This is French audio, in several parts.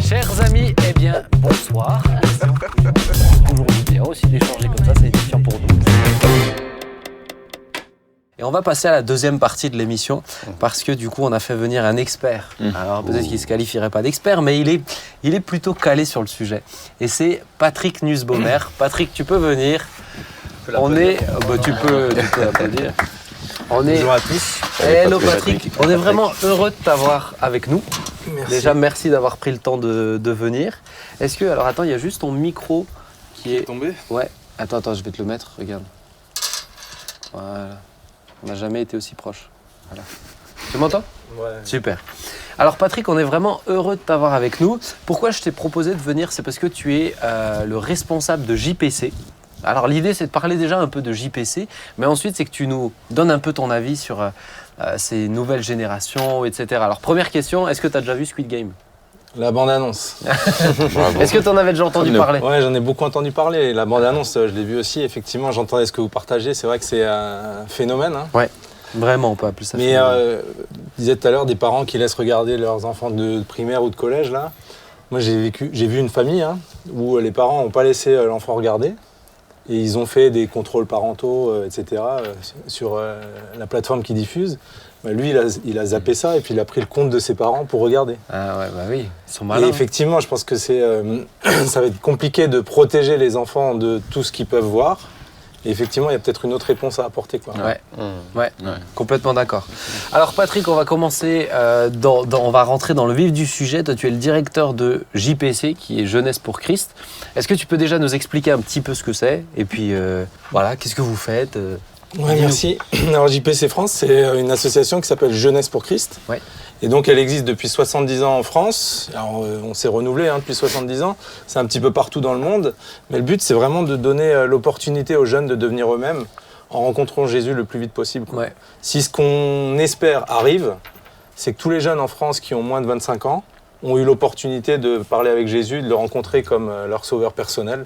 Chers amis, eh bien, bonsoir. Toujours bien aussi d'échanger comme ça, c'est édifiant pour nous. Et on va passer à la deuxième partie de l'émission parce que du coup, on a fait venir un expert. Alors peut-être qu'il ne se qualifierait pas d'expert, mais il est plutôt calé sur le sujet. Et c'est Patrick Nussbaumer. Patrick, tu peux venir. On est... tu peux applaudir. Bonjour à tous. Hello Patrick, on est vraiment heureux de t'avoir avec nous. Merci. Déjà, merci d'avoir pris le temps de venir. Est-ce que... Alors attends, il y a juste ton micro qui est... tombé. Ouais. Attends, je vais te le mettre, regarde. Voilà. On n'a jamais été aussi proche. Voilà. Tu m'entends ? Ouais. Super. Alors Patrick, on est vraiment heureux de t'avoir avec nous. Pourquoi je t'ai proposé de venir ? C'est parce que tu es le responsable de JPC. Alors l'idée, c'est de parler déjà un peu de JPC, mais ensuite, c'est que tu nous donnes un peu ton avis sur ces nouvelles générations, etc. Alors première question, est-ce que tu as déjà vu Squid Game ? La bande-annonce. Est-ce que tu en avais déjà entendu parler ? Ouais, j'en ai beaucoup entendu parler. La bande-annonce, je l'ai vue aussi. Effectivement, j'entendais ce que vous partagez. C'est vrai que c'est un phénomène. Hein. Ouais, vraiment, on peut appeler ça. Mais je disais tout à l'heure, des parents qui laissent regarder leurs enfants de primaire ou de collège, là. Moi, j'ai vu une famille où les parents n'ont pas laissé l'enfant regarder. Et ils ont fait des contrôles parentaux, etc., sur la plateforme qui diffuse. Bah, lui, il a zappé ça et puis il a pris le compte de ses parents pour regarder. Ah ouais, bah oui, ils sont malins. Et effectivement, je pense que ça va être compliqué de protéger les enfants de tout ce qu'ils peuvent voir. Et effectivement, il y a peut-être une autre réponse à apporter, quoi. Ouais, complètement d'accord. Alors Patrick, on va commencer, on va rentrer dans le vif du sujet. Toi, tu es le directeur de JPC, qui est Jeunesse pour Christ. Est-ce que tu peux déjà nous expliquer un petit peu ce que c'est ? Et puis, voilà, qu'est-ce que vous faites ? Ouais, merci. Alors JPC France, c'est une association qui s'appelle Jeunesse pour Christ. Ouais. Et donc elle existe depuis 70 ans en France. Alors on s'est renouvelé depuis 70 ans. C'est un petit peu partout dans le monde. Mais le but, c'est vraiment de donner l'opportunité aux jeunes de devenir eux-mêmes en rencontrant Jésus le plus vite possible. Ouais. Si ce qu'on espère arrive, c'est que tous les jeunes en France qui ont moins de 25 ans ont eu l'opportunité de parler avec Jésus, de le rencontrer comme leur sauveur personnel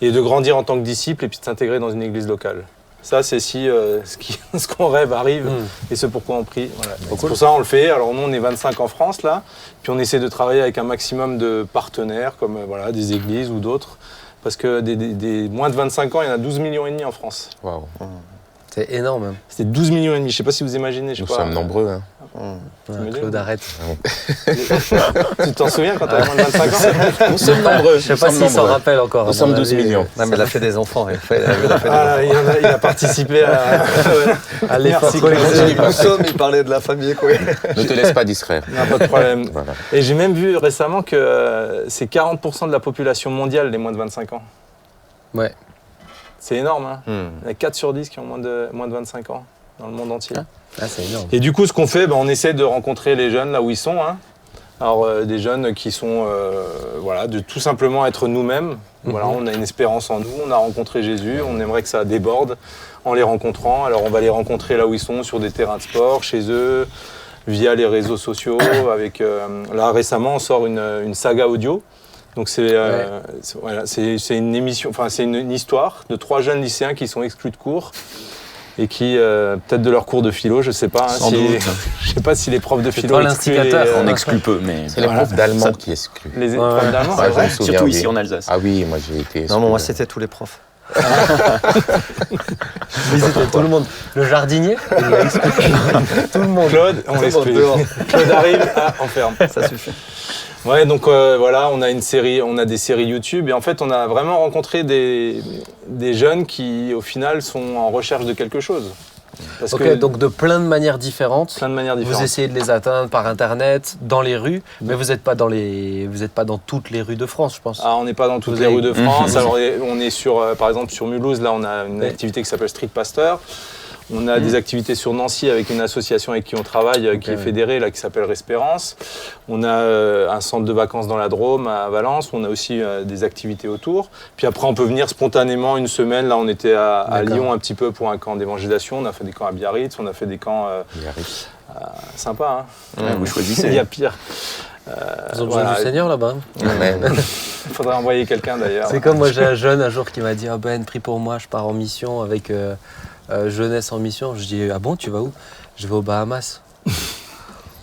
et de grandir en tant que disciple et puis de s'intégrer dans une église locale. Ça, c'est si ce qu'on rêve arrive et ce pourquoi on prie. Voilà. C'est pour ça qu'on le fait. Alors nous, on est 25 en France, là. Puis on essaie de travailler avec un maximum de partenaires, comme des églises ou d'autres. Parce que des moins de 25 ans, il y en a 12,5 millions en France. Waouh. C'est énorme. Hein. C'est 12,5 millions. Je ne sais pas si vous imaginez. Nous sommes nombreux. Hein. Claude, arrête. Tu t'en souviens quand tu avais moins de 25 ans? Nous sommes nombreux. Je ne sais pas s'il s'en rappelle encore. Nous sommes 12 millions. Non, mais il a fait des enfants. Il a participé à l'effort collectif. Nous sommes, il parlait de la famille. Quoi. Ne te laisse pas distraire. Non, pas de problème. Voilà. Et j'ai même vu récemment que c'est 40% de la population mondiale les moins de 25 ans. Ouais. C'est énorme. Hein. Il y a 4 sur 10 qui ont moins de 25 ans dans le monde entier. Ah, c'est énorme. Et du coup, ce qu'on fait, on essaie de rencontrer les jeunes là où ils sont. Hein. Alors, des jeunes qui sont, de tout simplement être nous-mêmes. Voilà, on a une espérance en nous, on a rencontré Jésus, on aimerait que ça déborde en les rencontrant. Alors, on va les rencontrer là où ils sont, sur des terrains de sport, chez eux, via les réseaux sociaux. Avec, là, récemment, on sort une saga audio. Donc, c'est une émission, c'est une histoire de 3 jeunes lycéens qui sont exclus de cours. Et qui, peut-être de leur cours de philo, je sais pas. Je sais pas si les profs de philo. Toi l'instigateur. On exclut peu, mais. C'est les profs d'allemand qui excluent. Les profs d'allemand, c'est vrai. Surtout ici en Alsace. Ah oui, moi j'ai été. Non, moi c'était tous les profs. Mais c'était tout le monde. Le jardinier, il a exclu. Tout le monde. Claude, on l'exclut. Claude arrive, on ferme. Ça suffit. Ouais, donc on a des séries YouTube et en fait on a vraiment rencontré des jeunes qui au final sont en recherche de quelque chose. Parce que donc de plein de manières différentes. Vous essayez de les atteindre par internet, dans les rues, mais vous n'êtes pas dans toutes les rues de France, je pense. Ah, on n'est pas dans toutes les rues de France. Alors on est sur, par exemple sur Mulhouse, là on a une activité qui s'appelle Street Pasteur. On a des activités sur Nancy avec une association avec qui on travaille, qui est fédérée, là, qui s'appelle Respérance. On a un centre de vacances dans la Drôme, à Valence. On a aussi des activités autour. Puis après, on peut venir spontanément une semaine. Là, on était à Lyon un petit peu pour un camp d'évangélisation. On a fait des camps à Biarritz. On a fait des camps sympa. Hein. Vous choisissez. Il y a pire. Ils ont besoin du Seigneur là-bas. Il faudrait envoyer quelqu'un d'ailleurs. C'est comme moi, j'ai un jeune un jour qui m'a dit « Ben, prie pour moi, je pars en mission avec... Jeunesse en mission ». Je dis « Ah bon, tu vas où ?» « Je vais aux Bahamas. »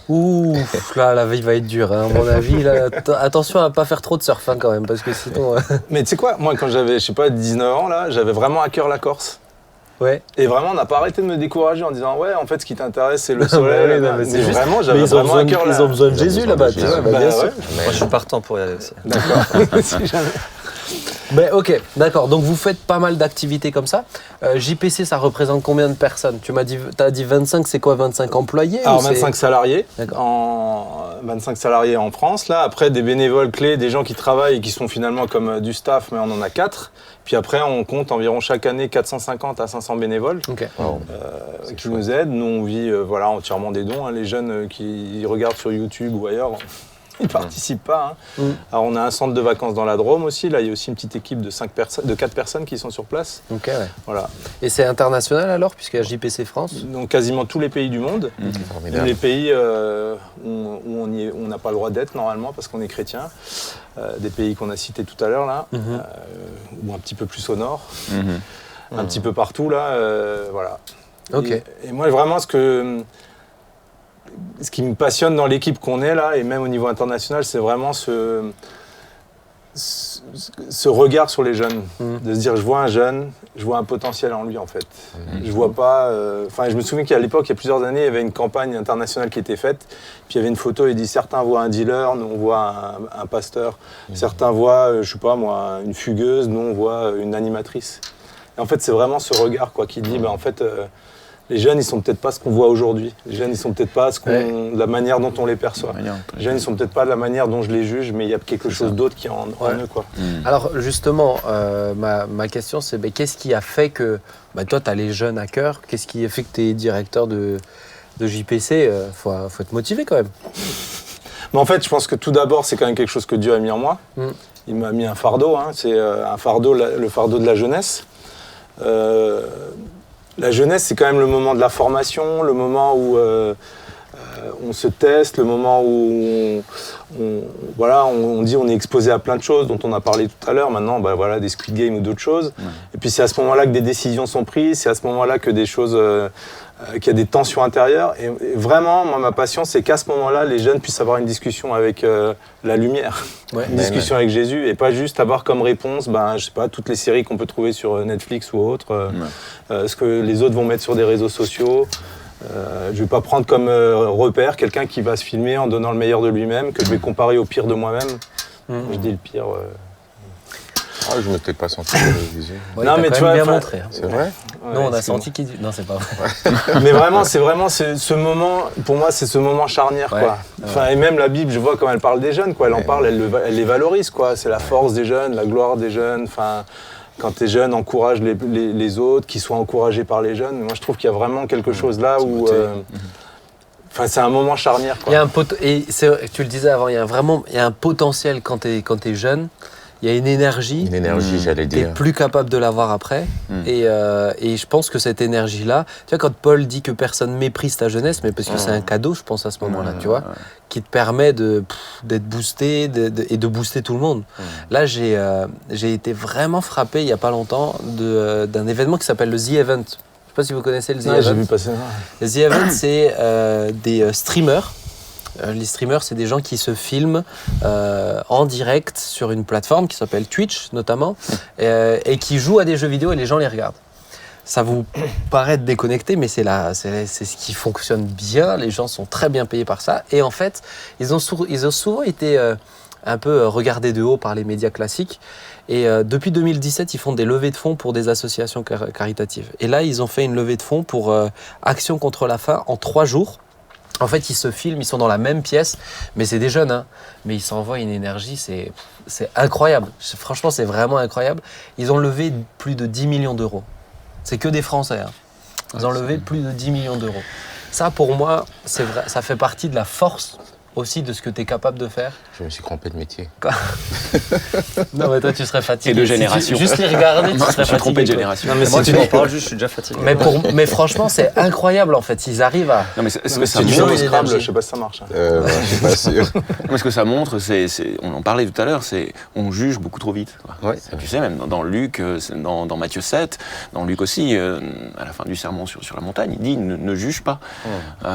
Ouh, là, la vie va être dure, hein, à mon avis. Là, attention à pas faire trop de surf hein, quand même, parce que sinon... Mais tu sais quoi, moi quand j'avais, je sais pas, 19 ans, là, j'avais vraiment à cœur la Corse. Ouais. Et vraiment, on n'a pas arrêté de me décourager en disant ouais, en fait, ce qui t'intéresse, c'est le Ouais, soleil. ouais, là-bas. non, mais c'est Mais juste- vraiment, j'avais Mais vraiment à cœur ils ont besoin de Jésus besoin là-bas, de tu Jésus. vois, bah, Bah bien ouais. sûr. Moi, je suis partant pour y aller aussi. D'accord. Si jamais. Mais ok, d'accord. Donc vous faites pas mal d'activités comme ça. JPC, ça représente combien de personnes? T'as dit 25, c'est quoi 25 employés Alors ou c'est- 25 salariés, D'accord. 25 salariés en France, là. Après, des bénévoles clés, des gens qui travaillent et qui sont finalement comme du staff, mais on en a 4. Puis après, on compte environ chaque année 450 à 500 bénévoles Ok. Wow. qui nous aident. Nous, on vit voilà, entièrement des dons. Hein. Les jeunes qui regardent sur YouTube ou ailleurs, ils participent pas. Hein. Alors, on a un centre de vacances dans la Drôme aussi. Là, il y a aussi une petite équipe de 4 personnes qui sont sur place. Ok, ouais. Voilà. Et c'est international alors, puisqu'il y a JPC France? Donc, quasiment tous les pays du monde. Même Formidable. les pays où on n'a pas le droit d'être normalement parce qu'on est chrétien. Des pays qu'on a cités tout à l'heure là, ou un petit peu plus au nord, un petit peu partout là, voilà. Ok. Et moi vraiment ce qui me passionne dans l'équipe qu'on est là, et même au niveau international, c'est vraiment ce regard sur les jeunes, de se dire je vois un jeune, je vois un potentiel en lui en fait. Je vois pas. Enfin, je me souviens qu'à l'époque, il y a plusieurs années, il y avait une campagne internationale qui était faite. Puis il y avait une photo, il dit certains voient un dealer, nous on voit un pasteur. Certains voient, je sais pas moi, une fugueuse, nous on voit une animatrice. Et en fait, c'est vraiment ce regard quoi qui dit, en fait. Les jeunes, ils sont peut-être pas ce qu'on voit aujourd'hui. Les jeunes, ils sont peut-être pas la manière dont on les perçoit. Les jeunes, ils sont peut-être pas la manière dont je les juge, mais il y a quelque chose d'autre qui est en eux, quoi. Alors justement, ma question c'est qu'est-ce qui a fait que toi tu as les jeunes à cœur? Qu'est-ce qui a fait que tu es directeur de JPC? Faut être motivé quand même. Mais en fait, je pense que tout d'abord, c'est quand même quelque chose que Dieu a mis en moi. Il m'a mis un fardeau, hein. C'est un fardeau, le fardeau de la jeunesse. La jeunesse, c'est quand même le moment de la formation, le moment où on se teste, le moment où on dit on est exposé à plein de choses dont on a parlé tout à l'heure. Maintenant, des Squid Game ou d'autres choses. Et puis c'est à ce moment-là que des décisions sont prises, c'est à ce moment-là que des choses, qu'il y a des tensions intérieures. Et vraiment, moi, ma passion, c'est qu'à ce moment-là, les jeunes puissent avoir une discussion avec la lumière, une discussion avec Jésus, et pas juste avoir comme réponse, je sais pas, toutes les séries qu'on peut trouver sur Netflix ou autre, ce que les autres vont mettre sur des réseaux sociaux. Je vais pas prendre comme repère quelqu'un qui va se filmer en donnant le meilleur de lui-même, que je vais comparer au pire de moi-même. Je dis le pire. Je ne m'étais pas senti dans les yeux. Ouais, Non, t'as mais quand tu même vois, bien enfin, montré. Hein. C'est vrai? Non, on a excuse-moi. senti qu'il dit. Non, c'est pas vrai. Mais vraiment, ce moment, pour moi, c'est ce moment charnière, Ouais. quoi. Enfin, et même la Bible, je vois quand elle parle des jeunes, quoi. Elle en parle, elle les valorise, quoi. C'est la force des jeunes, la gloire des jeunes. Enfin, quand t'es jeune, encourage les autres, qu'ils soient encouragés par les jeunes. Moi, je trouve qu'il y a vraiment quelque chose là où... Enfin, c'est un moment charnière, quoi. Il y a un tu le disais avant, il y a un potentiel quand t'es jeune. Il y a une énergie. Une énergie, j'allais T'es dire. plus capable de l'avoir après. Et je pense que cette énergie-là, tu vois, quand Paul dit que personne méprise ta jeunesse, mais parce que c'est un cadeau, je pense, à ce moment-là, tu vois, qui te permet d'être boosté et de booster tout le monde. Là, j'ai été vraiment frappé il n'y a pas longtemps d'un événement qui s'appelle le The Event. Je ne sais pas si vous connaissez le The Ouais, j'ai Event. vu passer ça. Le The Event, c'est des streamers. Les streamers, c'est des gens qui se filment en direct sur une plateforme qui s'appelle Twitch, notamment, et qui jouent à des jeux vidéo et les gens les regardent. Ça vous paraît déconnecté, mais c'est ce qui fonctionne bien. Les gens sont très bien payés par ça. Et en fait, ils ont souvent été un peu regardés de haut par les médias classiques. Et depuis 2017, ils font des levées de fonds pour des associations caritatives. Et là, ils ont fait une levée de fonds pour Action contre la faim en 3 jours. En fait, ils se filment, ils sont dans la même pièce, mais c'est des jeunes, hein. Mais ils s'envoient une énergie, c'est incroyable. Franchement, c'est vraiment incroyable. Ils ont levé plus de 10 millions d'euros. C'est que des Français, hein. Ils ont levé plus de 10 millions d'euros. Ça, pour moi, c'est vrai, ça fait partie de la force aussi de ce que tu es capable de faire? Je me suis crampé de métier. Non, mais toi, tu serais fatigué. Et de Si tu- génération. Juste les regarder, tu Je serais me suis trompé de fatigué. génération. Non, mais Moi, si tu tu m'en parles juste, je suis déjà fatigué. Mais franchement, c'est incroyable en fait. Ils arrivent à. Non, mais ce que ça si tu montre- joues au une Scrabble, énergie. je sais pas si ça marche. Je suis pas sûr. Mais ce que ça montre, on en parlait tout à l'heure, c'est on juge beaucoup trop vite. Quoi. Ouais. Tu sais, même dans Luc, dans Matthieu 7, dans Luc aussi, à la fin du sermon sur la montagne, il dit ne juge pas.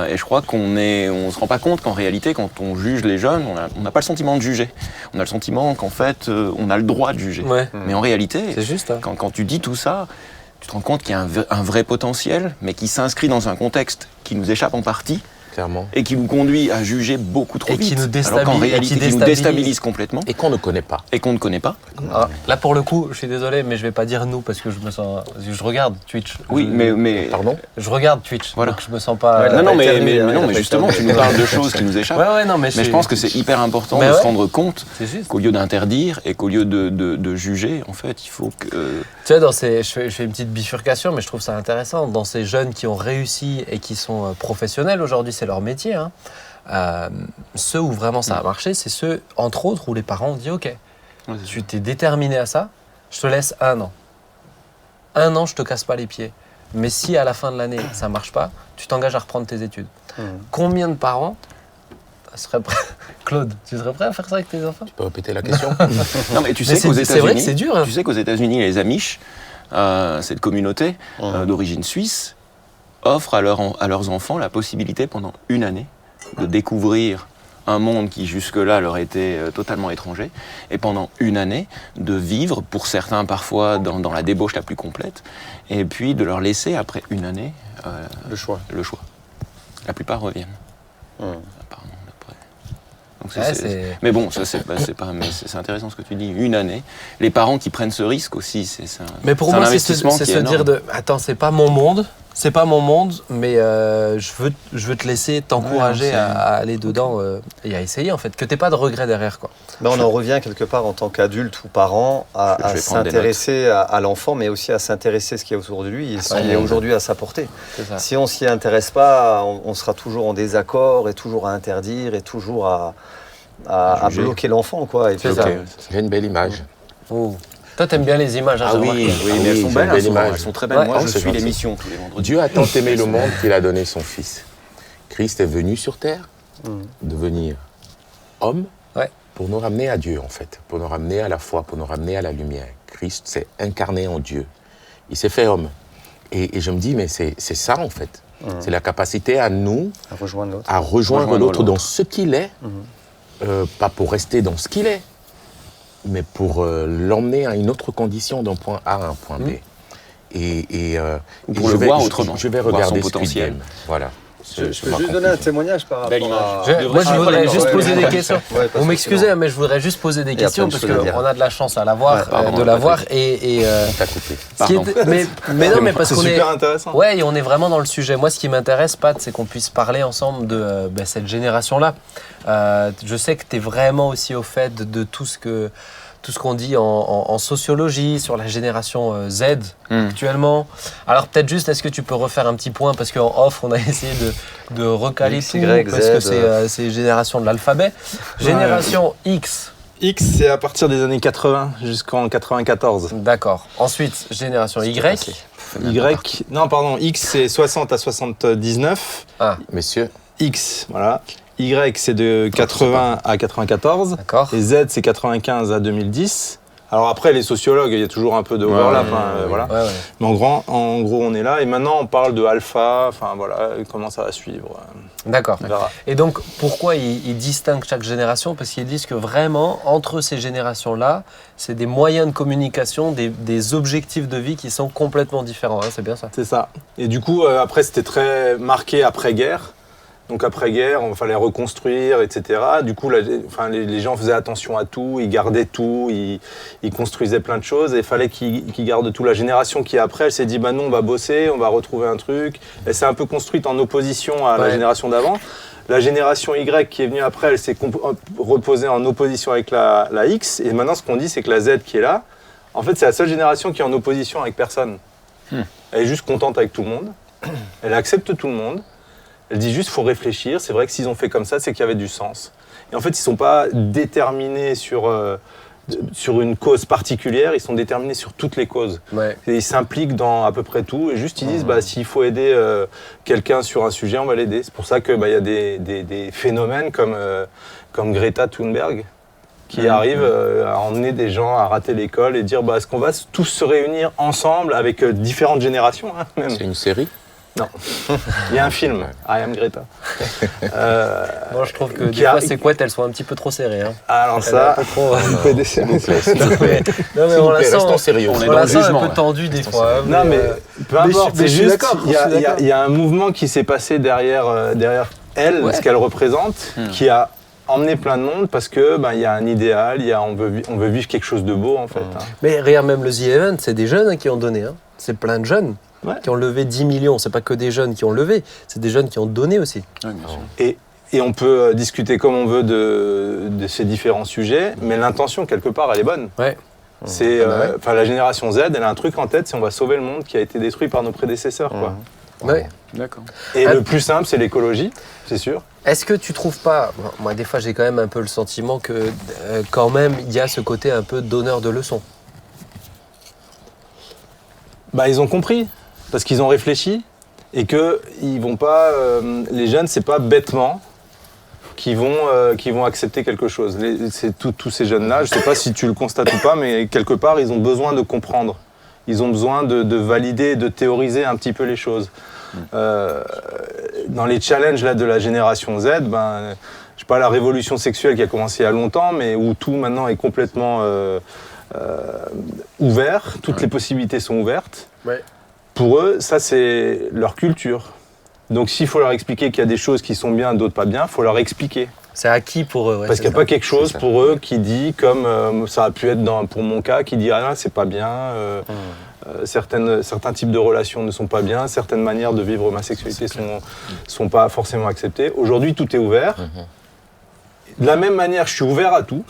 Et je crois qu'on se rend pas compte qu'en réalité, quand on juge les jeunes, on n'a pas le sentiment de juger. On a le sentiment qu'en fait, on a le droit de juger. Ouais. Mais en réalité, C'est juste. Hein. quand tu dis tout ça, tu te rends compte qu'il y a un vrai potentiel, mais qui s'inscrit dans un contexte qui nous échappe en partie. Clairement. Et qui nous conduit à juger beaucoup trop Et qui vite. nous alors qu'en déstabilise- réalité, et qui qui nous déstabilise complètement Et qu'on ne connaît pas. et qu'on ne connaît pas. Ah, là, pour le coup, je suis désolé, mais je vais pas dire nous parce que je regarde Twitch. Oui, mais Pardon? Je regarde Twitch. Voilà. Donc je me sens pas. Ouais, non, non, pas mais éternué, hein, il a pas justement, tu éternué. nous parles de choses qui nous échappent. Ouais, non, mais Mais je pense que c'est hyper important Mais de ouais. se rendre compte C'est juste. qu'au lieu d'interdire et qu'au lieu de juger, en fait, il faut que. Tu vois, je fais une petite bifurcation, mais je trouve ça intéressant. Dans ces jeunes qui ont réussi et qui sont professionnels aujourd'hui, c'est leur métier. Hein. Ceux où vraiment ça a marché, c'est ceux, entre autres, où les parents ont dit OK, tu t'es déterminé à ça, je te laisse 1 an. 1 an, je te casse pas les pieds. Mais si à la fin de l'année, ça marche pas, tu t'engages à reprendre tes études. Combien de parents seraient prêts Claude, tu serais prêt à faire ça avec tes enfants? Tu peux répéter la question? Non, mais tu Mais sais qu'aux c'est vrai que États-Unis, c'est dur. Hein. tu sais qu'aux États-Unis, les Amish, cette communauté d'origine suisse, offre à leurs enfants la possibilité pendant 1 année de découvrir un monde qui jusque-là leur était totalement étranger, et pendant 1 année de vivre, pour certains parfois dans la débauche la plus complète, et puis de leur laisser après 1 année Le choix. le choix. La plupart reviennent, apparemment, d'après. Donc Ouais, mais bon, ça c'est intéressant ce que tu dis. 1 année, les parents qui prennent ce risque aussi, c'est Mais pour un moi, c'est investissement qui est se dire énorme. attends, c'est pas mon monde, mais je veux te laisser t'encourager Ouais, à aller dedans et à essayer en fait, que t'aies pas de regrets derrière quoi. Ben, on en revient quelque part en tant qu'adulte ou parent à Je vais prendre des s'intéresser à l'enfant, mais aussi à s'intéresser à ce qu'il y a autour de lui et ce qui est aujourd'hui à sa portée. C'est ça. Si on s'y intéresse pas, on sera toujours en désaccord et toujours à interdire et toujours à juger. bloquer l'enfant, quoi. Et C'est puis, ça. J'ai une belle image. Oh. Toi, t'aimes bien les images, hein, Ah j'ai oui, remarqué. Oui, mais elles oui, sont c'est belles, une belle elles image. sont très belles. Ouais. Moi, Oh, je c'est suis gentil. l'émission tous les vendredis. Dieu a tant aimé le monde qu'il a donné son Fils. Christ est venu sur terre devenir homme Ouais. pour nous ramener à Dieu, en fait, pour nous ramener à la foi, pour nous ramener à la lumière. Christ s'est incarné en Dieu. Il s'est fait homme. Et je me dis, mais c'est ça, en fait. C'est la capacité à nous, à rejoindre l'autre. à rejoindre Rejoindre l'autre dans l'autre. ce qu'il est, pas pour rester dans ce qu'il est, mais pour l'emmener à une autre condition d'un point A à un point B. Ou pour je le vais- voir je- autrement, Je vais voir regarder son Squid potentiel. Game. Voilà. Je peux juste donner un témoignage par rapport Belle image. à... Moi, je voudrais juste Ouais, poser ouais, des ouais. questions. Ouais, parce Vous que m'excusez, sinon- hein, mais je voudrais juste poser des Il y a questions plein de parce choses à dire. qu'on a de la chance à l'avoir, Ouais, pardon, de l'avoir. Et T'as coupé. ce qui est- mais non, mais parce C'est qu'on est. super intéressant. Ouais, et on est vraiment dans le sujet. Moi, ce qui m'intéresse, Pat, c'est qu'on puisse parler ensemble de cette génération-là. Je sais que tu es vraiment aussi au fait de tout ce qu'on dit en sociologie sur la génération Z actuellement. Alors peut-être juste, est-ce que tu peux refaire un petit point parce qu'en off, on a essayé de recaler X, tout Y, parce Z, que c'est génération de l'alphabet. Génération X, X, c'est à partir des années 80 jusqu'en 94. d'accord. Ensuite, génération Y. Y, non, pardon, X, c'est 60 à 79. Ah, Messieurs, X, voilà. Y, c'est de 80 à 94. d'accord. Et Z, c'est 95 à 2010. Alors après, les sociologues, il y a toujours un peu de overlap, voilà. Ouais, ouais. Mais en gros, on est là. Et maintenant, on parle de alpha, enfin voilà, comment ça va suivre. D'accord. On verra. Et donc, pourquoi ils distinguent chaque génération? Parce qu'ils disent que vraiment, entre ces générations-là, c'est des moyens de communication, des objectifs de vie qui sont complètement différents. Hein, c'est bien ça? C'est ça. Et du coup, après, c'était très marqué après-guerre. Donc après-guerre, il fallait reconstruire, etc. Du coup, les gens faisaient attention à tout, ils gardaient tout, ils construisaient plein de choses et il fallait qu'ils gardent tout. La génération qui est après, elle s'est dit, bah non, on va bosser, on va retrouver un truc. Elle s'est un peu construite en opposition à la génération d'avant. La génération Y qui est venue après, elle s'est reposée en opposition avec la X. Et maintenant, ce qu'on dit, c'est que la Z qui est là, en fait, c'est la seule génération qui est en opposition avec personne. Elle est juste contente avec tout le monde. Elle accepte tout le monde. Elle dit juste, faut réfléchir. C'est vrai que s'ils ont fait comme ça, c'est qu'il y avait du sens. Et en fait, ils sont pas déterminés sur une cause particulière, ils sont déterminés sur toutes les causes. Ouais. Et ils s'impliquent dans à peu près tout et juste ils disent s'il faut aider quelqu'un sur un sujet, on va l'aider. C'est pour ça que y a des phénomènes comme Greta Thunberg qui arrivent à emmener des gens à rater l'école et dire est-ce qu'on va tous se réunir ensemble avec différentes générations même. C'est une série? Non. Il y a un film, I Am Greta. Moi, je trouve que des fois, ces couettes, elles sont un petit peu trop serrées. Hein. Alors ça, un peu trop. S'il vous plaît, s'il vous plaît. Non, mais S'il vous on la plaît, sent. restons sérieux. On est On dans la le sent un jugement, peu là. tendue des fois. hein, Non, mais peu importe, mais c'est je suis juste, d'accord, il y a un mouvement qui s'est passé derrière elle, Ouais. ce qu'elle représente, qui a emmené plein de monde parce que il y a un idéal, on veut vivre quelque chose de beau en fait. Hein. Mais regarde, même le The Event, c'est des jeunes qui ont donné. Hein. C'est plein de jeunes qui ont levé 10 millions. C'est pas que des jeunes qui ont levé, c'est des jeunes qui ont donné aussi. Ouais, bien sûr. Et on peut discuter comme on veut de ces différents sujets, mais l'intention quelque part elle est bonne. Ouais. C'est, la génération Z, elle a un truc en tête, c'est on va sauver le monde qui a été détruit par nos prédécesseurs. Quoi. Ouais. D'accord. Et Ah. le plus simple, c'est l'écologie, c'est sûr. Est-ce que tu trouves pas, moi des fois j'ai quand même un peu le sentiment que quand même il y a ce côté un peu donneur de leçons. Ils ont compris, parce qu'ils ont réfléchi, et que ils vont pas, les jeunes, c'est pas bêtement qui vont accepter quelque chose. C'est tous ces jeunes-là, je sais pas si tu le constates ou pas, mais quelque part, ils ont besoin de comprendre. Ils ont besoin de valider, de théoriser un petit peu les choses. Dans les challenges là, de la génération Z, je sais pas, la révolution sexuelle qui a commencé il y a longtemps, mais où tout maintenant est complètement ouvert, toutes les possibilités sont ouvertes. Ouais. Pour eux, ça c'est leur culture. Donc s'il faut leur expliquer qu'il y a des choses qui sont bien, d'autres pas bien, il faut leur expliquer. C'est acquis pour eux. Ouais, Parce qu'il n'y a pas quelque chose ça. pour eux qui dit, comme ça a pu être pour mon cas, qui dit ah c'est pas bien, certains types de relations ne sont pas bien, certaines manières de vivre ma sexualité sont pas forcément acceptées. Aujourd'hui, tout est ouvert. De la même manière, je suis ouvert à tout.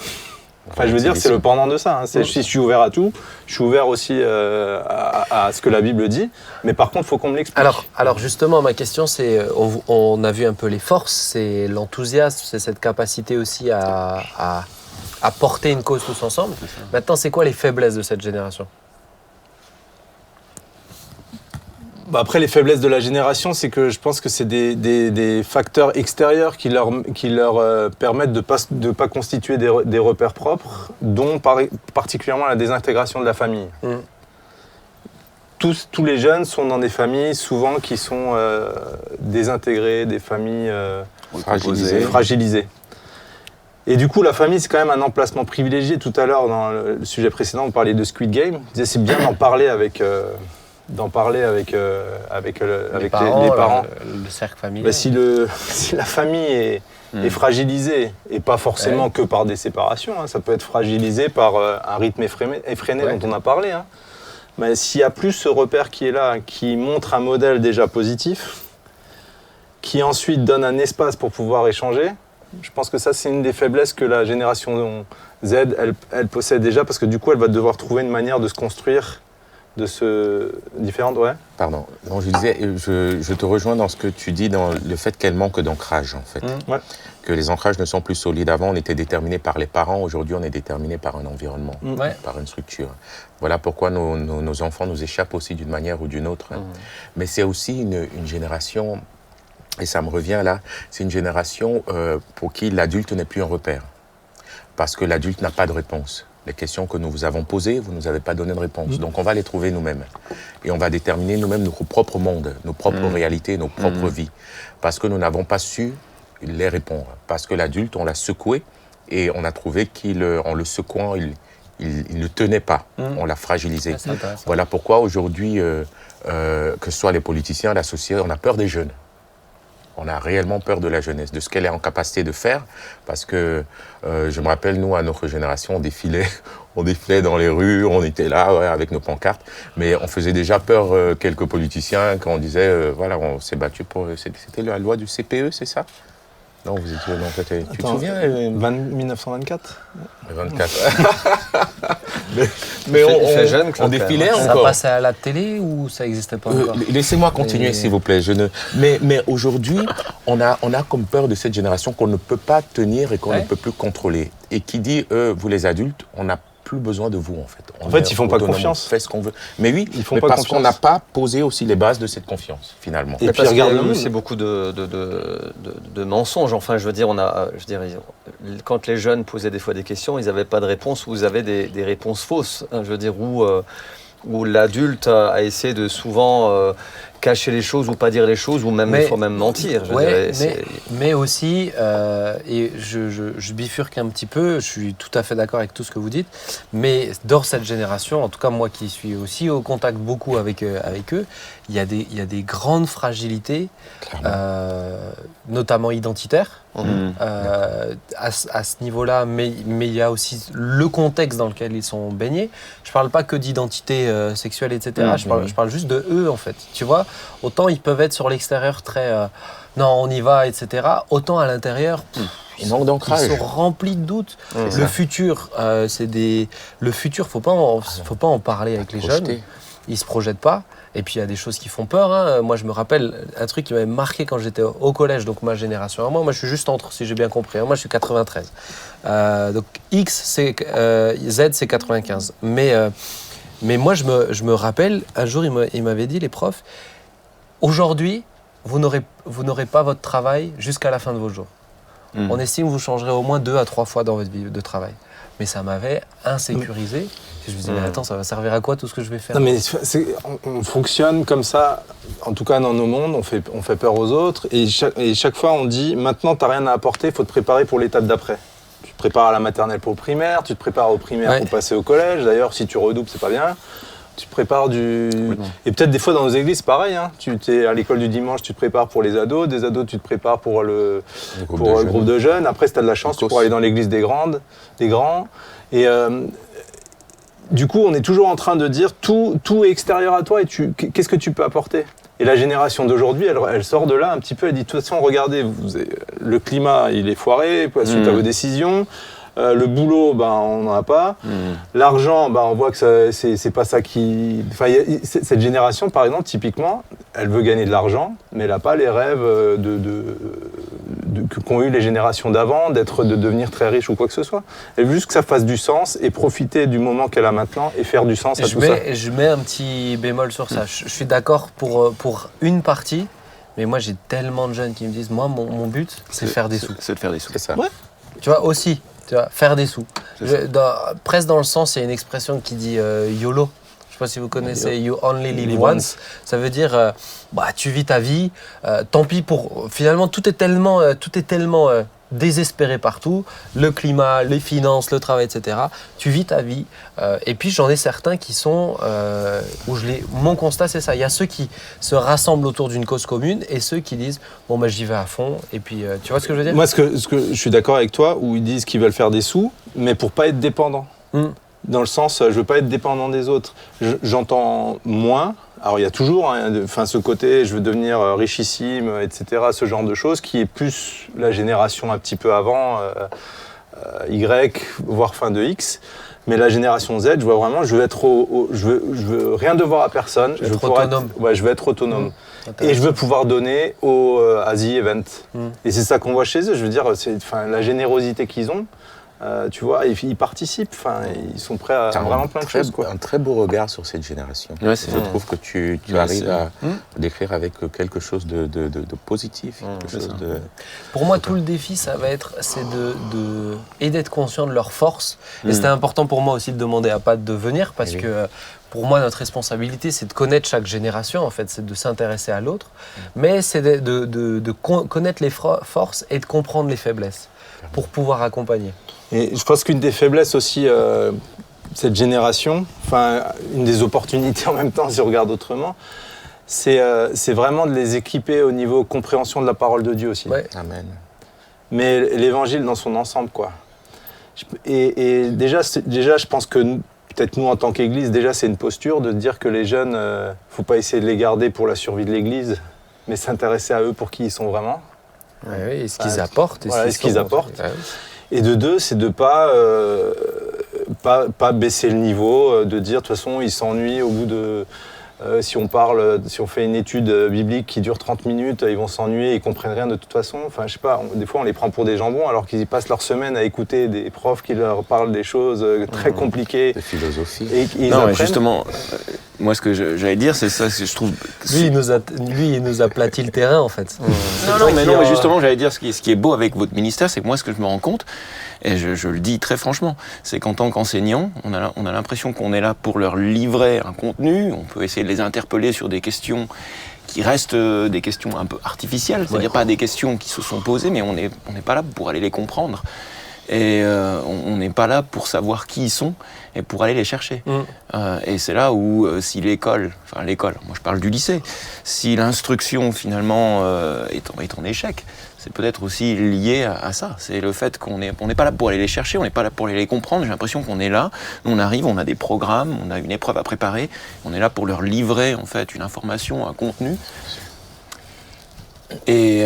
Enfin, je veux dire, c'est le pendant de ça. Hein. Si je suis ouvert à tout, je suis ouvert aussi à ce que la Bible dit. Mais par contre, il faut qu'on me l'explique. Alors justement, ma question c'est, on a vu un peu les forces, c'est l'enthousiasme, c'est cette capacité aussi à porter une cause tous ensemble. Maintenant, c'est quoi les faiblesses de cette génération ? Après, les faiblesses de la génération, c'est que je pense que c'est des facteurs extérieurs qui leur permettent de pas constituer des repères propres, dont particulièrement la désintégration de la famille. Tous les jeunes sont dans des familles souvent qui sont désintégrées, des familles fragilisées. Et du coup, la famille, c'est quand même un emplacement privilégié. Tout à l'heure, dans le sujet précédent, on parlait de Squid Game. On disait c'est bien d'en parler avec les parents. Le cercle familial. Si la famille est fragilisée, et pas forcément que par des séparations, hein, ça peut être fragilisé par un rythme effréné dont on a parlé. Hein. Mais s'il y a plus ce repère qui est là, qui montre un modèle déjà positif, qui ensuite donne un espace pour pouvoir échanger, je pense que ça c'est une des faiblesses que la génération Z elle possède déjà, parce que du coup elle va devoir trouver une manière de se construire différentes, ouais. Pardon. Non, je disais, je te rejoins dans ce que tu dis, dans le fait qu'elle manque d'ancrage, en fait. Ouais. Que les ancrages ne sont plus solides. Avant, on était déterminé par les parents. Aujourd'hui, on est déterminé par un environnement, par une structure. Voilà pourquoi nos enfants nous échappent aussi d'une manière ou d'une autre. Mais c'est aussi une génération, et ça me revient là, c'est une génération pour qui l'adulte n'est plus un repère. Parce que l'adulte n'a pas de réponse. Les questions que nous vous avons posées, vous ne nous avez pas donné de réponse. Donc on va les trouver nous-mêmes. Et on va déterminer nous-mêmes nos propres mondes, nos propres réalités, nos propres vies. Parce que nous n'avons pas su les répondre. Parce que l'adulte, on l'a secoué et on a trouvé qu'en le secouant, il ne tenait pas. On l'a fragilisé. Voilà pourquoi aujourd'hui, que ce soit les politiciens, la société, on a peur des jeunes. On a réellement peur de la jeunesse, de ce qu'elle est en capacité de faire. Parce que je me rappelle, nous, à notre génération, on défilait dans les rues, on était là avec nos pancartes. Mais on faisait déjà peur quelques politiciens quand on disait, voilà, on s'est battu pour... C'était la loi du CPE, c'est ça ? Non, vous étiez... Non, tu te souviens 1924 24. Mais Il fait jeune, Claude, on défilait quand même. Ça encore. passait à la télé ou ça n'existait pas encore? Laissez-moi continuer, Et- s'il vous plaît. Mais aujourd'hui, on a comme peur de cette génération qu'on ne peut pas tenir et qu'on ne peut plus contrôler. Et qui dit, vous les adultes, on n'a plus besoin de vous, en fait. En fait, ils font pas autonome, confiance. On fait ce qu'on veut. Mais oui, Ils font mais pas parce confiance. qu'on n'a pas posé aussi les bases de cette confiance, finalement. Et puis, parce qu'il y a regarde eu le monde. aussi beaucoup de mensonges. Enfin, je veux dire, quand les jeunes posaient des fois des questions, ils n'avaient pas de réponse ou ils avaient des réponses fausses. Hein, je veux dire, où l'adulte a essayé de souvent cacher les choses ou pas dire les choses ou même des fois même mentir. Je dirais, mais aussi, et je bifurque un petit peu, je suis tout à fait d'accord avec tout ce que vous dites, mais dans cette génération, en tout cas moi qui suis aussi au contact beaucoup avec eux, il y a des grandes fragilités, notamment identitaires, à ce niveau-là, mais il y a aussi le contexte dans lequel ils sont baignés. Je ne parle pas que d'identité sexuelle, etc. Je parle juste de eux, en fait. Tu vois, autant ils peuvent être sur l'extérieur très non, on y va, etc. Autant à l'intérieur, Il manque d'ancrage. ils sont remplis de doutes. Le futur, le futur, faut pas en parler avec les jeunes. Ils se projettent pas. Et puis il y a des choses qui font peur. Hein. Moi, je me rappelle un truc qui m'avait marqué quand j'étais au collège, donc ma génération. Moi, je suis juste entre, si j'ai bien compris. Moi, je suis 93. Donc Z, c'est 95. Mais moi, je me rappelle, un jour, il m'avait dit, les profs, aujourd'hui, vous n'aurez pas votre travail jusqu'à la fin de vos jours. On estime que vous changerez au moins 2 à 3 fois dans votre vie de travail. Mais ça m'avait insécurisé. Je me disais, mais attends, ça va servir à quoi tout ce que je vais faire? Non, mais on fonctionne comme ça, en tout cas dans nos mondes, on fait peur aux autres, et chaque fois on dit, maintenant t'as rien à apporter, il faut te préparer pour l'étape d'après. Tu te prépares à la maternelle pour le primaire, tu te prépares au primaire pour passer au collège, d'ailleurs si tu redoubles c'est pas bien. Tu te prépares Et peut-être des fois dans nos églises, c'est pareil. Hein. Tu es à l'école du dimanche, tu te prépares pour les ados. Des ados, tu te prépares pour le groupe de jeunes. Après, si tu as de la chance, tu pourras aller dans l'église des grands. Et du coup, on est toujours en train de dire tout est extérieur à toi et qu'est-ce que tu peux apporter? Et la génération d'aujourd'hui, elle sort de là un petit peu. Elle dit, de toute façon, regardez, le climat, il est foiré suite à vos décisions. Le boulot, on n'en a pas. L'argent, on voit que c'est pas ça qui... Enfin, cette génération, par exemple, typiquement, elle veut gagner de l'argent, mais elle n'a pas les rêves qu'ont eu les générations d'avant, de devenir très riche ou quoi que ce soit. Elle veut juste que ça fasse du sens et profiter du moment qu'elle a maintenant et faire du sens à tout ça. Je mets un petit bémol sur ça. Je suis d'accord pour une partie, mais moi, j'ai tellement de jeunes qui me disent, moi, mon but, c'est de faire des sous. C'est de faire des sous. C'est ça. Ouais. Tu vois, aussi. Tu vois, faire des sous. Presque dans le sens, il y a une expression qui dit YOLO. Je ne sais pas si vous connaissez You Only Live Once. Ça veut dire tu vis ta vie. Tant pis pour. Finalement, tout est tellement désespéré partout. Le climat, les finances, le travail, etc. Tu vis ta vie. Et puis j'en ai certains qui sont mon constat, c'est ça. Il y a ceux qui se rassemblent autour d'une cause commune et ceux qui disent bon j'y vais à fond. Et puis tu vois ce que je veux dire? Moi, ce que je suis d'accord avec toi, où ils disent qu'ils veulent faire des sous, mais pour pas être dépendant. Dans le sens, je veux pas être dépendant des autres. J'entends moins. Alors il y a toujours ce côté, je veux devenir richissime, etc. Ce genre de choses qui est plus la génération un petit peu avant, Y, voire fin de X. Mais la génération Z, je vois vraiment, je veux rien devoir à personne. Je veux autonome. Je veux être autonome. Et je veux pouvoir donner à The Event. Et c'est ça qu'on voit chez eux. Je veux dire, la générosité qu'ils ont. Tu vois, ils participent, ils sont prêts à vraiment plein de choses. Un très beau regard sur cette génération. Ouais, je trouve que tu arrives à décrire avec quelque chose de positif. Pour moi, tout le défi, c'est d'être conscient de leurs forces. Et c'était important pour moi aussi de demander à Pat de venir parce que pour moi, notre responsabilité, c'est de connaître chaque génération, en fait, c'est de s'intéresser à l'autre. Mais c'est de connaître les forces et de comprendre les faiblesses pour pouvoir accompagner. Et je pense qu'une des faiblesses aussi, cette génération, une des opportunités en même temps, si on regarde autrement, c'est vraiment de les équiper au niveau compréhension de la parole de Dieu aussi. Ouais. Amen. Mais l'évangile dans son ensemble, quoi. Et déjà, je pense que peut-être nous, en tant qu'Église, déjà, c'est une posture de dire que les jeunes, faut pas essayer de les garder pour la survie de l'Église, mais s'intéresser à eux pour qui ils sont vraiment. Ouais, et ce qu'ils apportent. Ce qu'ils apportent. Et de deux, c'est de pas pas baisser le niveau, de dire de toute façon ils s'ennuient au bout de... si on fait une étude biblique qui dure 30 minutes, ils vont s'ennuyer, ils comprennent rien de toute façon. Enfin, je sais pas, des fois on les prend pour des jambons alors qu'ils y passent leur semaine à écouter des profs qui leur parlent des choses très compliquées. De philosophie. Et ils Non, mais apprennent. justement, moi ce que j'allais dire, c'est ça, je trouve. Lui, il nous aplatit le terrain, en fait. Non, mais justement, j'allais dire, ce qui est beau avec votre ministère, c'est que moi, ce que je me rends compte, et je le dis très franchement, c'est qu'en tant qu'enseignant, on a l'impression qu'on est là pour leur livrer un contenu, on peut essayer de les interpeller sur des questions qui restent des questions un peu artificielles, c'est-à-dire pas des questions qui se sont posées, mais on n'est pas là pour aller les comprendre. Et on n'est pas là pour savoir qui ils sont et pour aller les chercher. Et c'est là où, si l'école, moi je parle du lycée, si l'instruction finalement est en échec, c'est peut-être aussi lié à ça. C'est le fait qu'on n'est pas là pour aller les chercher, on n'est pas là pour aller les comprendre. J'ai l'impression qu'on est là, on arrive, on a des programmes, on a une épreuve à préparer, on est là pour leur livrer en fait une information, un contenu. Et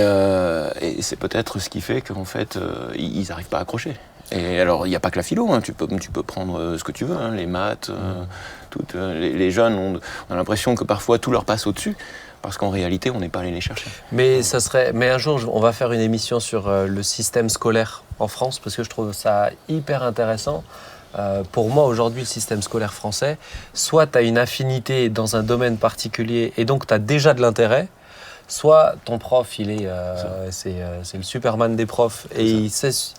c'est peut-être ce qui fait qu'en fait, ils n'arrivent pas à accrocher. Et alors, il n'y a pas que la philo, hein. Tu peux prendre ce que tu veux, hein, les maths, les jeunes, on a l'impression que parfois tout leur passe au-dessus, parce qu'en réalité, on n'est pas allé les chercher. Mais un jour, on va faire une émission sur le système scolaire en France, parce que je trouve ça hyper intéressant. Pour moi, aujourd'hui, le système scolaire français, soit tu as une affinité dans un domaine particulier, et donc tu as déjà de l'intérêt, soit ton prof, c'est le Superman des profs et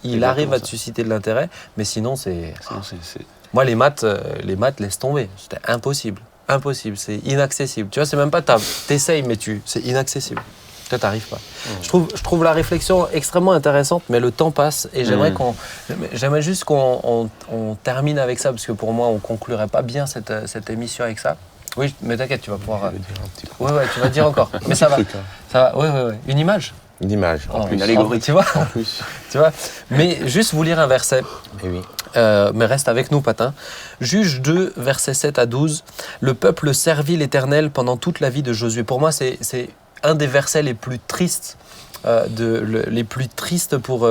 il arrive à te susciter de l'intérêt, mais sinon c'est... Moi les maths laisse tomber, c'était impossible, c'est inaccessible. Tu vois, c'est même pas t'essayes mais c'est inaccessible. Toi t'arrives pas. Je trouve la réflexion extrêmement intéressante, mais le temps passe et j'aimerais juste qu'on termine avec ça, parce que pour moi on conclurait pas bien cette émission avec ça. Oui, mais t'inquiète, tu vas pouvoir... Je vais dire un petit peu. Ouais, tu vas dire encore. Mais ça va. Ça va. Ouais. Une image. Une image. Une allégorie. Tu vois. En plus. Tu vois. Mais juste vous lire un verset. Eh oui. Mais reste avec nous, Patin. Juge 2, versets 7 à 12. Le peuple servit l'Éternel pendant toute la vie de Josué. Pour moi, c'est un des versets les plus tristes. Les plus tristes pour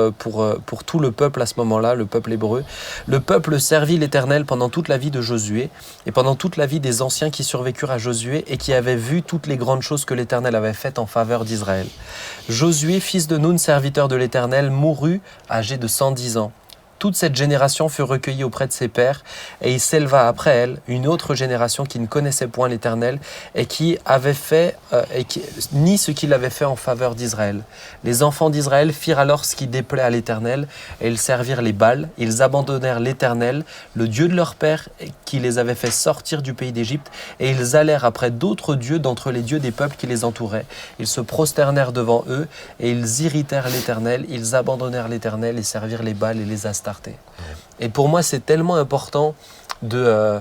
tout le peuple à ce moment-là, le peuple hébreu. Le peuple servit l'Éternel pendant toute la vie de Josué et pendant toute la vie des anciens qui survécurent à Josué et qui avaient vu toutes les grandes choses que l'Éternel avait faites en faveur d'Israël. Josué, fils de Nun, serviteur de l'Éternel, mourut âgé de 110 ans. Toute cette génération fut recueillie auprès de ses pères, et il s'éleva après elle une autre génération qui ne connaissait point l'Éternel et qui avait fait ni ce qu'il avait fait en faveur d'Israël. Les enfants d'Israël firent alors ce qui déplaît à l'Éternel, et ils servirent les Baals. Ils abandonnèrent l'Éternel, le Dieu de leur père, qui les avait fait sortir du pays d'Égypte, et ils allèrent après d'autres dieux d'entre les dieux des peuples qui les entouraient. Ils se prosternèrent devant eux, et ils irritèrent l'Éternel. Ils abandonnèrent l'Éternel et servirent les Baals et les Astartés. Et pour moi, c'est tellement important de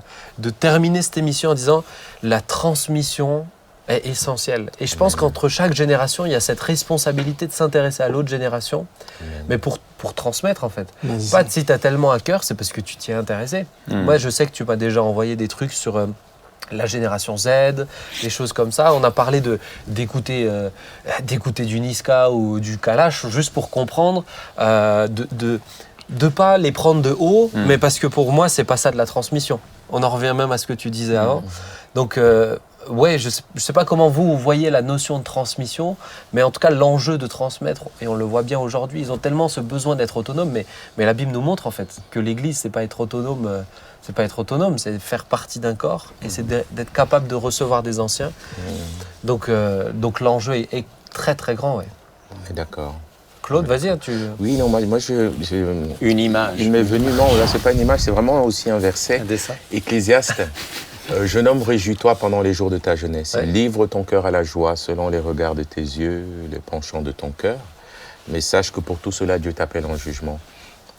terminer cette émission en disant la transmission est essentielle. Et je pense qu'entre chaque génération, il y a cette responsabilité de s'intéresser à l'autre génération, mais pour transmettre en fait. Pas si tu as tellement à cœur, c'est parce que tu t'y es intéressé. Moi, je sais que tu m'as déjà envoyé des trucs sur... la génération Z, des choses comme ça. On a parlé d'écouter du Niska ou du Kalash juste pour comprendre, de pas les prendre de haut, mais parce que pour moi, c'est pas ça de la transmission. On en revient même à ce que tu disais avant. Donc, je sais pas comment vous voyez la notion de transmission, mais en tout cas, l'enjeu de transmettre, et on le voit bien aujourd'hui, ils ont tellement ce besoin d'être autonomes, mais la Bible nous montre en fait que l'Église, c'est pas être autonome, c'est faire partie d'un corps, et c'est d'être capable de recevoir des anciens. Donc l'enjeu est très très grand. Ouais. On est d'accord. Claude, vas-y, tu... Oui, non, moi Une image. Il m'est venu, non, là, c'est pas une image, c'est vraiment aussi un verset. Un dessin. Ecclésiaste. Jeune homme, réjouis-toi pendant les jours de ta jeunesse. Ouais. Livre ton cœur à la joie selon les regards de tes yeux, les penchants de ton cœur. Mais sache que pour tout cela, Dieu t'appelle en jugement.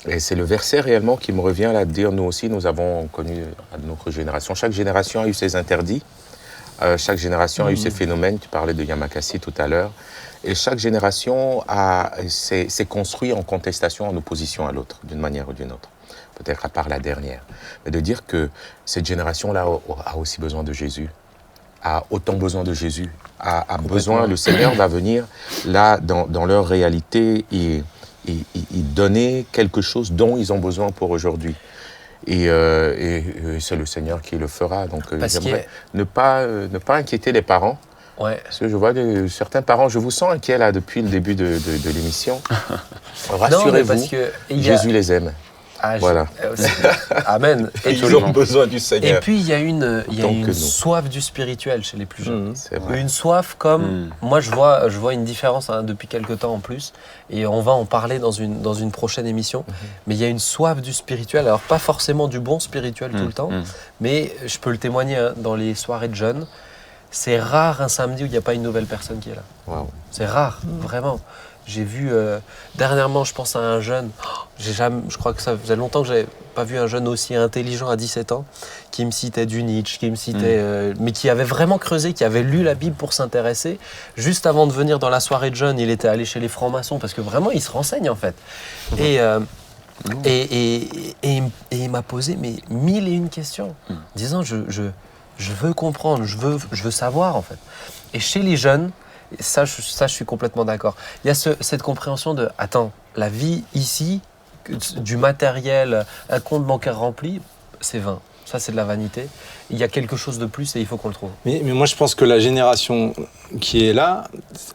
Et c'est le verset réellement qui me revient là de dire, nous aussi, nous avons connu à notre génération. Chaque génération a eu ses interdits. Chaque génération a eu ses phénomènes. Tu parlais de Yamakasi tout à l'heure. Et chaque génération s'est construite en contestation, en opposition à l'autre, d'une manière ou d'une autre. Peut-être à part la dernière. Mais de dire que cette génération-là a aussi besoin de Jésus, a autant besoin de Jésus, a besoin, le Seigneur va venir là, dans leur réalité, et donner quelque chose dont ils ont besoin pour aujourd'hui. Et c'est le Seigneur qui le fera. Donc j'aimerais que... ne pas inquiéter les parents. Ouais. Parce que je vois certains parents, je vous sens inquiets là depuis le début de l'émission. Rassurez-vous, Jésus les aime. Ah, voilà. Amen. Et ils ont besoin du Seigneur. Et puis il y a une soif du spirituel chez les plus jeunes. Une soif comme moi je vois une différence depuis quelques temps en plus, et on va en parler dans une prochaine émission. Mais il y a une soif du spirituel, alors pas forcément du bon spirituel tout le temps, mais je peux le témoigner dans les soirées de jeunes. C'est rare un samedi où il n'y a pas une nouvelle personne qui est là. Wow. C'est rare, vraiment. J'ai vu dernièrement, je pense à un jeune, je crois que ça faisait longtemps que je n'avais pas vu un jeune aussi intelligent à 17 ans, qui me citait du Nietzsche, qui me citait, mais qui avait vraiment creusé, qui avait lu la Bible pour s'intéresser. Juste avant de venir dans la soirée de jeunes, il était allé chez les francs-maçons, parce que vraiment, il se renseigne en fait. Et il m'a posé 1001 questions, disant je veux comprendre, je veux savoir en fait. Et chez les jeunes, ça je suis complètement d'accord. Il y a cette compréhension de, attends, la vie ici, du matériel, un compte bancaire rempli, c'est vain. Ça, c'est de la vanité. Il y a quelque chose de plus et il faut qu'on le trouve. Mais moi, je pense que la génération qui est là,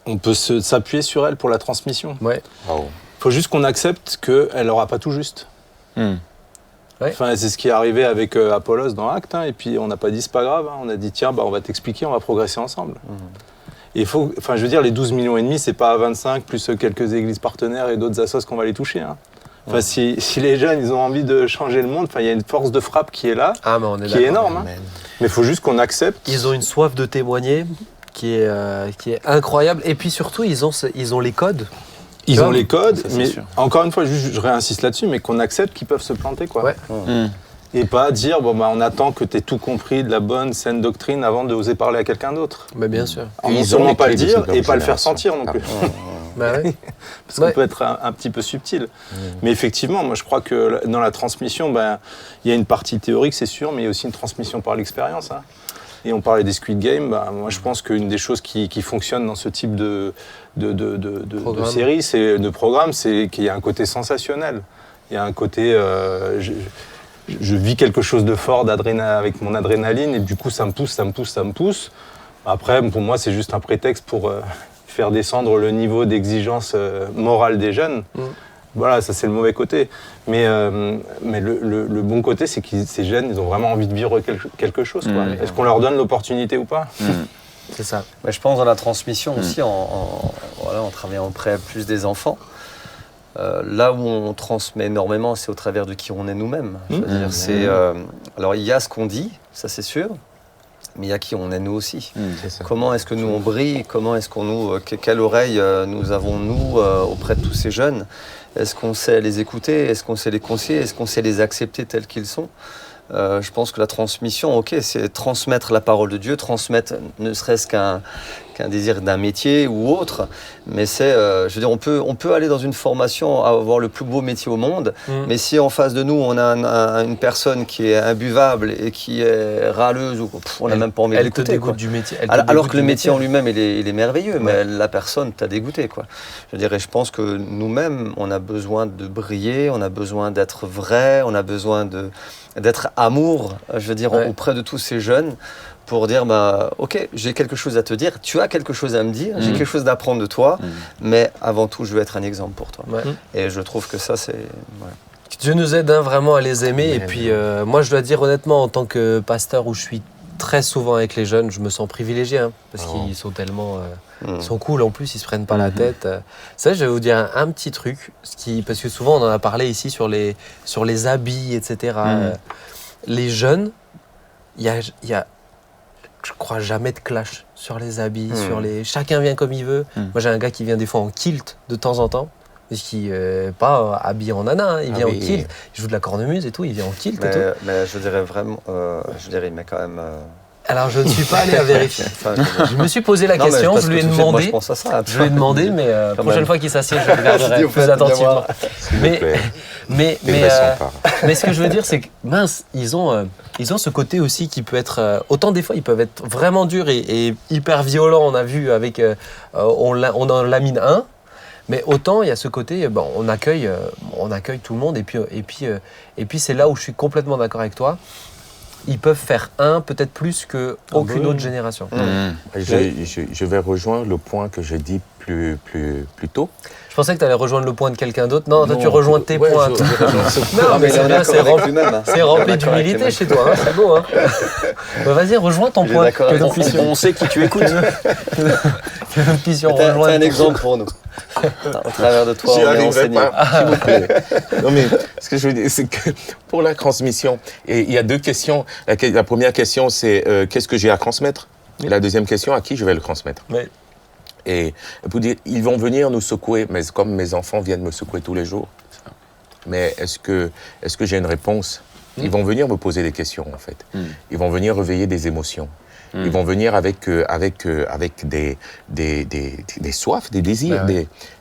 on peut s'appuyer sur elle pour la transmission. Ouais. Wow. Il faut juste qu'on accepte qu'elle n'aura pas tout juste. Ouais. Enfin, c'est ce qui est arrivé avec Apollos dans Actes, et puis on n'a pas dit c'est pas grave, on a dit tiens, on va t'expliquer, on va progresser ensemble. Et je veux dire, les 12,5 millions, c'est pas 25 plus quelques églises partenaires et d'autres assos qu'on va les toucher. Enfin, si les jeunes, ils ont envie de changer le monde, il y a une force de frappe qui est là, qui est énorme. Mais il faut juste qu'on accepte. Ils ont une soif de témoigner qui est incroyable. Et puis surtout, ils ont les codes. Ils ont les codes, ça, mais sûr. encore une fois, je réinsiste là-dessus, mais qu'on accepte qu'ils peuvent se planter, quoi. Ouais. Et pas dire, on attend que tu aies tout compris de la bonne saine doctrine avant d'oser parler à quelqu'un d'autre. Mais bien sûr. Non seulement pas le dire et pas le faire sentir non plus. Bah ouais. Parce qu'on peut être un petit peu subtil. Mais effectivement, moi je crois que dans la transmission, il y a une partie théorique, c'est sûr, mais il y a aussi une transmission par l'expérience. Et on parlait des Squid Game, moi je pense qu'une des choses qui fonctionne dans ce type de série, de programme, c'est qu'il y a un côté sensationnel. Il y a un côté... je vis quelque chose de fort avec mon adrénaline, et du coup ça me pousse. Après, pour moi, c'est juste un prétexte pour faire descendre le niveau d'exigence morale des jeunes. Voilà, ça c'est le mauvais côté. Mais le bon côté, c'est que ces jeunes, ils ont vraiment envie de vivre quelque chose. Est-ce qu'on leur donne l'opportunité ou pas C'est ça. Mais je pense dans la transmission aussi, en travaillant auprès plus des enfants. Là où on transmet énormément, c'est au travers de qui on est nous-mêmes. Alors il y a ce qu'on dit, ça c'est sûr, mais il y a qui on est nous aussi. Comment est-ce que nous on brille? Comment est-ce qu'on quelle oreille nous avons nous auprès de tous ces jeunes? Est-ce qu'on sait les écouter? Est-ce qu'on sait les conseiller? Est-ce qu'on sait les accepter tels qu'ils sont? Je pense que la transmission, c'est transmettre la parole de Dieu, transmettre ne serait-ce qu'un désir d'un métier ou autre, mais on peut aller dans une formation, avoir le plus beau métier au monde, mais si en face de nous on a une personne qui est imbuvable et qui est râleuse, on n'a même pas envie d'écouter. Elle te dégoûte du métier. Alors que le métier en lui-même, il est merveilleux, mais la personne t'a dégoûté, quoi. Je pense que nous-mêmes, on a besoin de briller, on a besoin d'être vrai, on a besoin d'être amour, auprès de tous ces jeunes, pour dire, ok, j'ai quelque chose à te dire, tu as quelque chose à me dire, j'ai quelque chose d'apprendre de toi, mais avant tout, je veux être un exemple pour toi. Et je trouve que ça, c'est... Dieu nous aide vraiment à les aimer. Et puis, moi, je dois dire honnêtement, en tant que pasteur où je suis très souvent avec les jeunes, je me sens privilégié, parce qu'ils sont tellement... Ils sont cool, en plus, ils se prennent pas la tête. Ça, je vais vous dire un petit truc, parce que souvent, on en a parlé ici sur les habits, etc. Les jeunes, il y a, je crois, jamais de clash sur les habits, chacun vient comme il veut. Moi, j'ai un gars qui vient des fois en kilt de temps en temps, parce qu'il n'est pas habillé en nana, il vient en kilt. Il joue de la cornemuse et tout, il vient en kilt et tout. Mais je dirais vraiment, il met quand même... Alors, je ne suis pas allé à vérifier. Je me suis posé la question, je lui ai demandé. Moi, je pense à ça. Je lui ai demandé, mais la prochaine fois qu'il s'assied, je regarderai plus attentivement. Mais ce que je veux dire, c'est que mince, ils ont ce côté aussi qui peut être... autant des fois, ils peuvent être vraiment durs et hyper violents. On a vu avec... on en lamine un. Mais autant il y a ce côté, on accueille tout le monde et puis c'est là où je suis complètement d'accord avec toi. Ils peuvent faire peut-être plus qu'aucune autre génération. Je vais rejoindre le point que j'ai dit plus tôt. Je pensais que tu allais rejoindre le point de quelqu'un d'autre. Non, toi tu rejoins tes points. Non, mais c'est rempli d'humilité chez toi, c'est beau. Hein. Vas-y, rejoins ton point. On sait qui tu écoutes. Que nous puissions T'as rejoindre. un exemple pour nous. Au travers de toi, J'y on est arriverai enseigné. pas, s'il vous plaît. Non, mais ce que je veux dire, c'est que pour la transmission, et il y a 2 questions. La première question, c'est qu'est-ce que j'ai à transmettre? Et la deuxième question, à qui je vais le transmettre? Mais Et pour dire, ils vont venir nous secouer, mais comme mes enfants viennent me secouer tous les jours. Mais est-ce que j'ai une réponse? Ils vont venir me poser des questions, en fait. Ils vont venir réveiller des émotions. Ils vont venir avec des soifs, des désirs.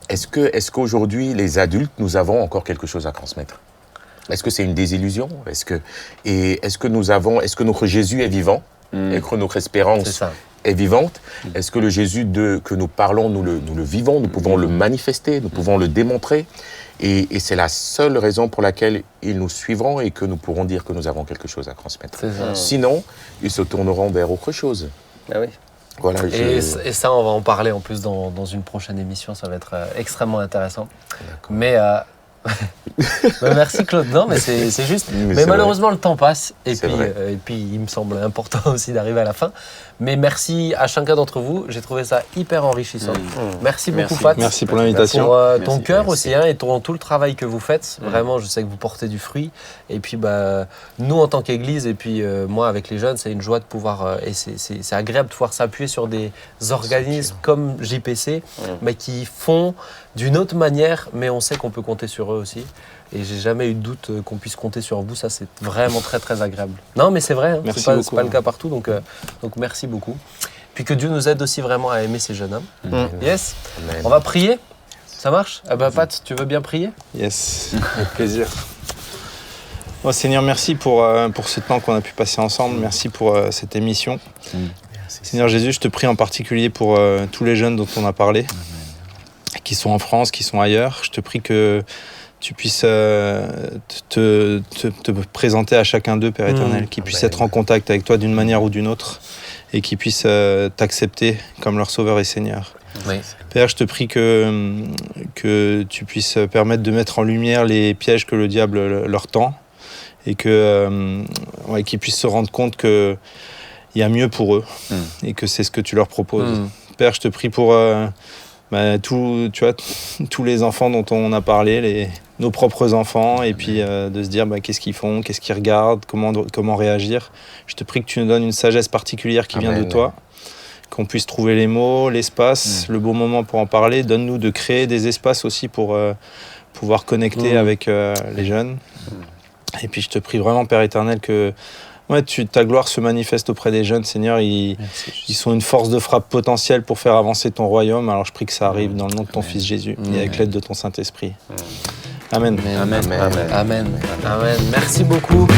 Est-ce qu'aujourd'hui, les adultes, nous avons encore quelque chose à transmettre? Est-ce que c'est une désillusion? Est-ce que notre Jésus est vivant et que notre espérance est vivante? Est-ce que le Jésus que nous parlons, nous le vivons, nous pouvons le manifester, nous pouvons le démontrer? Et c'est la seule raison pour laquelle ils nous suivront et que nous pourrons dire que nous avons quelque chose à transmettre. Sinon, ils se tourneront vers autre chose. Ah oui. Voilà, et ça, on va en parler en plus dans une prochaine émission. Ça va être extrêmement intéressant. Mais merci Claude. Non, mais c'est juste. Mais malheureusement, le temps passe. Et puis, il me semble important aussi d'arriver à la fin. Mais merci à chacun d'entre vous. J'ai trouvé ça hyper enrichissant. Merci beaucoup, Pat. Merci pour l'invitation. Pour ton cœur aussi et tout le travail que vous faites. Vraiment, je sais que vous portez du fruit. Et puis, nous, en tant qu'Église, et puis moi, avec les jeunes, c'est une joie de pouvoir. Et c'est agréable de pouvoir s'appuyer sur des organismes comme JPC, mais qui font d'une autre manière, mais on sait qu'on peut compter sur eux aussi. Et j'ai jamais eu de doute qu'on puisse compter sur vous. Ça, c'est vraiment très, très agréable. Non, mais c'est vrai. Hein. Merci c'est pas le cas partout. Donc merci beaucoup. Puis que Dieu nous aide aussi vraiment à aimer ces jeunes hommes. Yes. Amen. On va prier. Ça marche? Pat, tu veux bien prier? Yes, avec plaisir. Oh, Seigneur, merci pour ce temps qu'on a pu passer ensemble. Merci pour cette émission. Seigneur Jésus, je te prie en particulier pour tous les jeunes dont on a parlé, qui sont en France, qui sont ailleurs. Je te prie que tu puisses te présenter à chacun d'eux, Père éternel, qu'ils puissent être en contact avec toi d'une manière ou d'une autre et qu'ils puissent t'accepter comme leur Sauveur et Seigneur. Oui. Père, je te prie que tu puisses permettre de mettre en lumière les pièges que le diable leur tend et qu'ils puissent se rendre compte qu'il y a mieux pour eux et que c'est ce que tu leur proposes. Père, je te prie pour tous les enfants dont on a parlé, nos propres enfants, et puis de se dire qu'est-ce qu'ils font, qu'est-ce qu'ils regardent, comment réagir. Je te prie que tu nous donnes une sagesse particulière qui vient de toi, qu'on puisse trouver les mots, l'espace, le bon moment pour en parler. Donne-nous de créer des espaces aussi pour pouvoir connecter avec les jeunes. Et puis je te prie vraiment, Père éternel, que ta gloire se manifeste auprès des jeunes, Seigneur. Ils sont une force de frappe potentielle pour faire avancer ton royaume. Alors je prie que ça arrive dans le nom de ton Fils Jésus et avec l'aide de ton Saint-Esprit. Amen. Amen. Amen. Amen. Amen. Merci beaucoup.